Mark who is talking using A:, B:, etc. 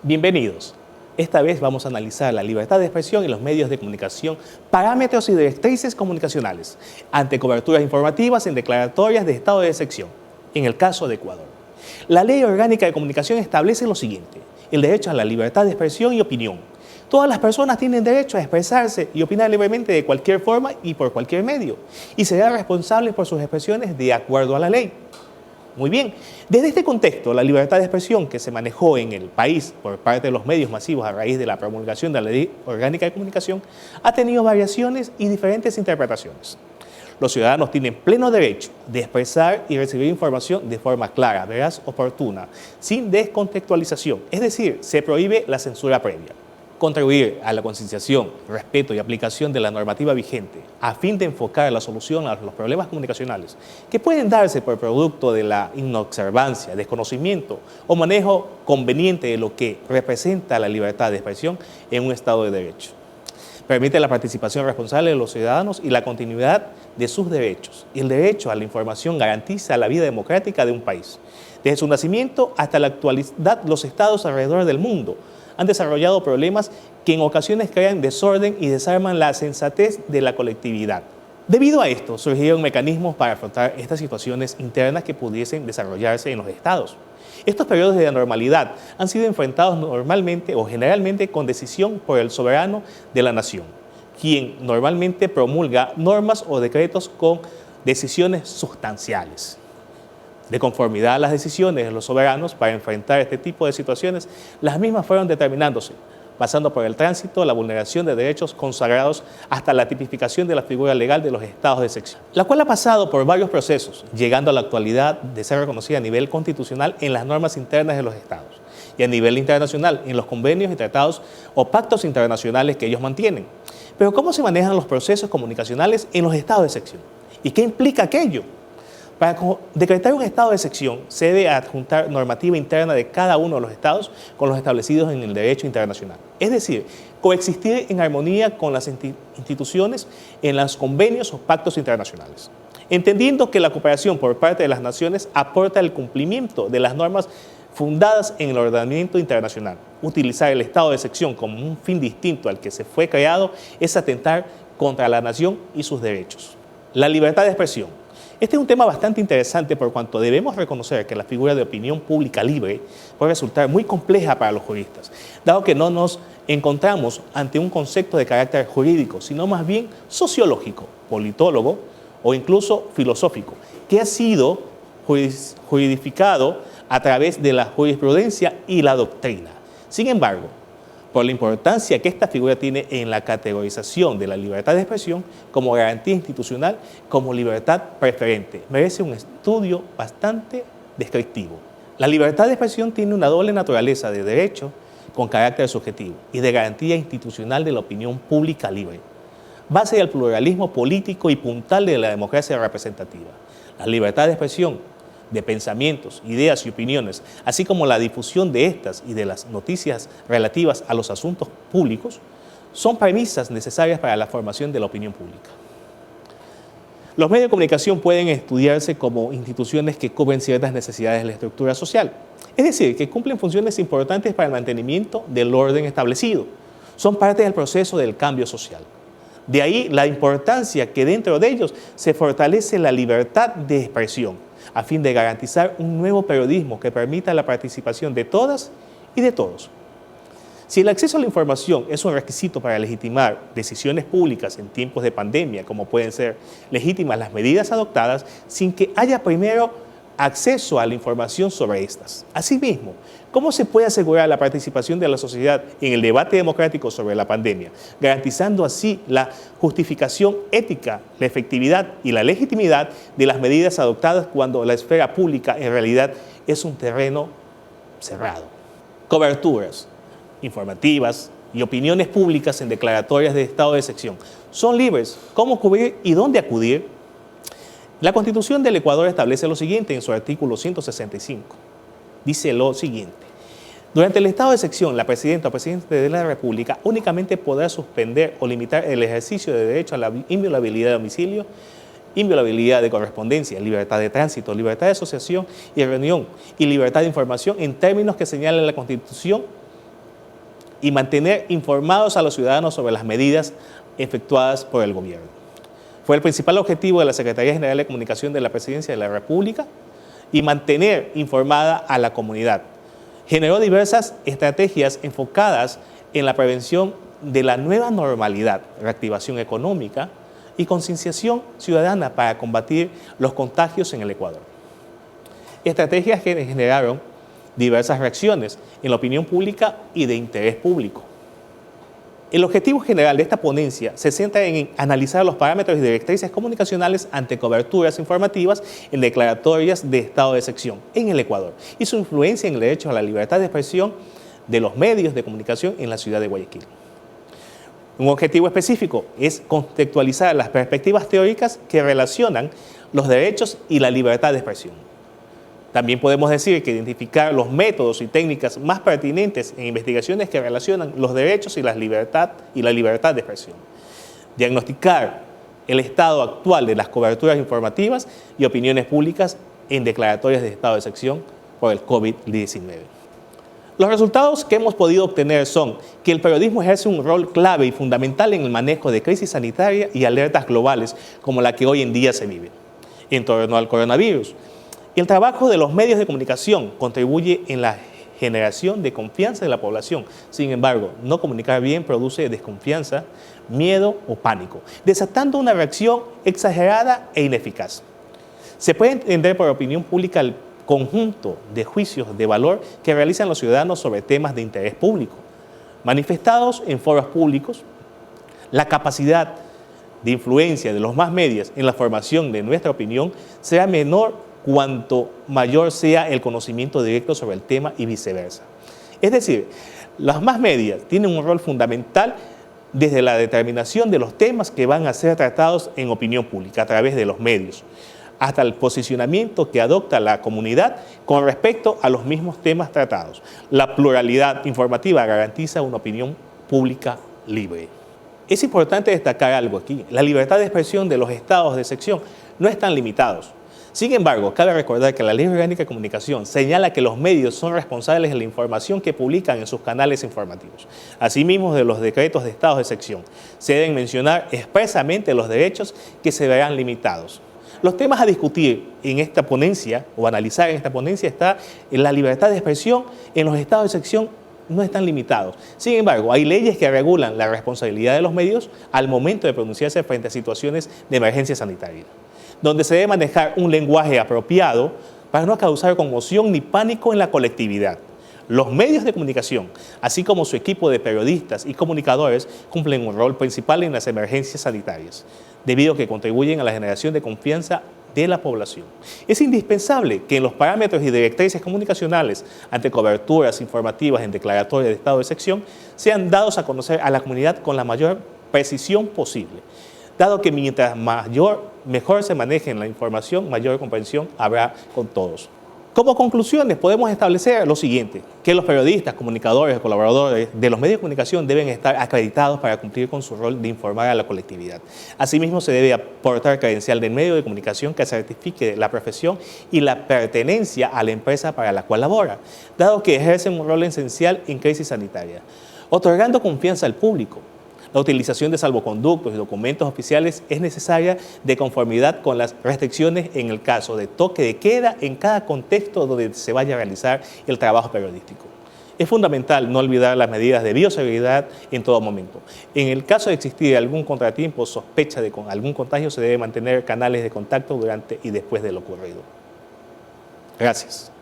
A: Bienvenidos. Esta vez vamos a analizar la libertad de expresión en los medios de comunicación, parámetros y directrices comunicacionales, ante coberturas informativas en declaratorias de estado de excepción, en el caso de Ecuador. La Ley Orgánica de Comunicación establece lo siguiente: el derecho a la libertad de expresión y opinión. Todas las personas tienen derecho a expresarse y opinar libremente de cualquier forma y por cualquier medio, y serán responsables por sus expresiones de acuerdo a la ley. Muy bien, desde este contexto, la libertad de expresión que se manejó en el país por parte de los medios masivos a raíz de la promulgación de la Ley Orgánica de Comunicación ha tenido variaciones y diferentes interpretaciones. Los ciudadanos tienen pleno derecho de expresar y recibir información de forma clara, veraz, oportuna, sin descontextualización, es decir, se prohíbe la censura previa. Contribuir a la concienciación, respeto y aplicación de la normativa vigente a fin de enfocar la solución a los problemas comunicacionales que pueden darse por producto de la inobservancia, desconocimiento o manejo conveniente de lo que representa la libertad de expresión en un Estado de Derecho. Permite la participación responsable de los ciudadanos y la continuidad de sus derechos. Y el derecho a la información garantiza la vida democrática de un país. Desde su nacimiento hasta la actualidad, los estados alrededor del mundo han desarrollado problemas que en ocasiones crean desorden y desarman la sensatez de la colectividad. Debido a esto, surgieron mecanismos para afrontar estas situaciones internas que pudiesen desarrollarse en los estados. Estos periodos de anormalidad han sido enfrentados normalmente o generalmente con decisión por el soberano de la nación, quien normalmente promulga normas o decretos con decisiones sustanciales. De conformidad a las decisiones de los soberanos para enfrentar este tipo de situaciones, las mismas fueron determinándose, pasando por el tránsito, la vulneración de derechos consagrados hasta la tipificación de la figura legal de los estados de excepción, la cual ha pasado por varios procesos, llegando a la actualidad de ser reconocida a nivel constitucional en las normas internas de los estados y a nivel internacional en los convenios y tratados o pactos internacionales que ellos mantienen. Pero ¿cómo se manejan los procesos comunicacionales en los estados de excepción? ¿Y qué implica aquello? Para decretar un estado de excepción, se debe adjuntar normativa interna de cada uno de los estados con los establecidos en el derecho internacional. Es decir, coexistir en armonía con las instituciones en los convenios o pactos internacionales. Entendiendo que la cooperación por parte de las naciones aporta el cumplimiento de las normas fundadas en el ordenamiento internacional. Utilizar el estado de excepción como un fin distinto al que se fue creado es atentar contra la nación y sus derechos. La libertad de expresión. Este es un tema bastante interesante por cuanto debemos reconocer que la figura de opinión pública libre puede resultar muy compleja para los juristas, dado que no nos encontramos ante un concepto de carácter jurídico, sino más bien sociológico, politólogo o incluso filosófico, que ha sido juridificado a través de la jurisprudencia y la doctrina. Sin embargo, por la importancia que esta figura tiene en la categorización de la libertad de expresión como garantía institucional, como libertad preferente, merece un estudio bastante descriptivo. La libertad de expresión tiene una doble naturaleza de derecho con carácter subjetivo y de garantía institucional de la opinión pública libre, base del pluralismo político y puntal de la democracia representativa. La libertad de expresión de pensamientos, ideas y opiniones, así como la difusión de estas y de las noticias relativas a los asuntos públicos, son premisas necesarias para la formación de la opinión pública. Los medios de comunicación pueden estudiarse como instituciones que cubren ciertas necesidades de la estructura social, es decir, que cumplen funciones importantes para el mantenimiento del orden establecido. Son parte del proceso del cambio social. De ahí la importancia que dentro de ellos se fortalece la libertad de expresión, a fin de garantizar un nuevo periodismo que permita la participación de todas y de todos. Si el acceso a la información es un requisito para legitimar decisiones públicas en tiempos de pandemia, como pueden ser legítimas las medidas adoptadas, sin que haya primero acceso a la información sobre estas. Asimismo, ¿cómo se puede asegurar la participación de la sociedad en el debate democrático sobre la pandemia, garantizando así la justificación ética, la efectividad y la legitimidad de las medidas adoptadas cuando la esfera pública en realidad es un terreno cerrado? Coberturas informativas y opiniones públicas en declaratorias de estado de excepción son libres. ¿Cómo cubrir y dónde acudir? La Constitución del Ecuador establece lo siguiente en su artículo 165. Dice lo siguiente: durante el estado de excepción, la presidenta o presidente de la República únicamente podrá suspender o limitar el ejercicio de derecho a la inviolabilidad de domicilio, inviolabilidad de correspondencia, libertad de tránsito, libertad de asociación y reunión y libertad de información en términos que señala la Constitución y mantener informados a los ciudadanos sobre las medidas efectuadas por el gobierno. Fue el principal objetivo de la Secretaría General de Comunicación de la Presidencia de la República y mantener informada a la comunidad. Generó diversas estrategias enfocadas en la prevención de la nueva normalidad, reactivación económica y concienciación ciudadana para combatir los contagios en el Ecuador. Estrategias que generaron diversas reacciones en la opinión pública y de interés público. El objetivo general de esta ponencia se centra en analizar los parámetros y directrices comunicacionales ante coberturas informativas en declaratorias de estado de excepción en el Ecuador y su influencia en el derecho a la libertad de expresión de los medios de comunicación en la ciudad de Guayaquil. Un objetivo específico es contextualizar las perspectivas teóricas que relacionan los derechos y la libertad de expresión. También podemos decir que identificar los métodos y técnicas más pertinentes en investigaciones que relacionan los derechos y la libertad de expresión. Diagnosticar el estado actual de las coberturas informativas y opiniones públicas en declaratorias de estado de excepción por el COVID-19. Los resultados que hemos podido obtener son que el periodismo ejerce un rol clave y fundamental en el manejo de crisis sanitaria y alertas globales como la que hoy en día se vive en torno al coronavirus. Y el trabajo de los medios de comunicación contribuye en la generación de confianza de la población. Sin embargo, no comunicar bien produce desconfianza, miedo o pánico, desatando una reacción exagerada e ineficaz. Se puede entender por opinión pública el conjunto de juicios de valor que realizan los ciudadanos sobre temas de interés público, manifestados en foros públicos, la capacidad de influencia de los más medios en la formación de nuestra opinión será menor cuanto mayor sea el conocimiento directo sobre el tema y viceversa. Es decir, las más medias tienen un rol fundamental desde la determinación de los temas que van a ser tratados en opinión pública a través de los medios, hasta el posicionamiento que adopta la comunidad con respecto a los mismos temas tratados. La pluralidad informativa garantiza una opinión pública libre. Es importante destacar algo aquí. La libertad de expresión de los estados de excepción no están limitados. Sin embargo, cabe recordar que la Ley Orgánica de Comunicación señala que los medios son responsables de la información que publican en sus canales informativos. Asimismo, de los decretos de estado de excepción, se deben mencionar expresamente los derechos que se verán limitados. Los temas a discutir en esta ponencia o analizar en esta ponencia está en la libertad de expresión en los estados de excepción no están limitados. Sin embargo, hay leyes que regulan la responsabilidad de los medios al momento de pronunciarse frente a situaciones de emergencia sanitaria, donde se debe manejar un lenguaje apropiado para no causar conmoción ni pánico en la colectividad. Los medios de comunicación, así como su equipo de periodistas y comunicadores, cumplen un rol principal en las emergencias sanitarias, debido a que contribuyen a la generación de confianza de la población. Es indispensable que en los parámetros y directrices comunicacionales ante coberturas informativas en declaratorias de estado de excepción sean dados a conocer a la comunidad con la mayor precisión posible, dado que mientras mejor se maneje la información, mayor comprensión habrá con todos. Como conclusiones, podemos establecer lo siguiente, que los periodistas, comunicadores, colaboradores de los medios de comunicación deben estar acreditados para cumplir con su rol de informar a la colectividad. Asimismo, se debe aportar credencial del medio de comunicación que certifique la profesión y la pertenencia a la empresa para la cual labora, dado que ejercen un rol esencial en crisis sanitaria, otorgando confianza al público. La utilización de salvoconductos y documentos oficiales es necesaria de conformidad con las restricciones en el caso de toque de queda en cada contexto donde se vaya a realizar el trabajo periodístico. Es fundamental no olvidar las medidas de bioseguridad en todo momento. En el caso de existir algún contratiempo o sospecha de algún contagio, se debe mantener canales de contacto durante y después de lo ocurrido. Gracias.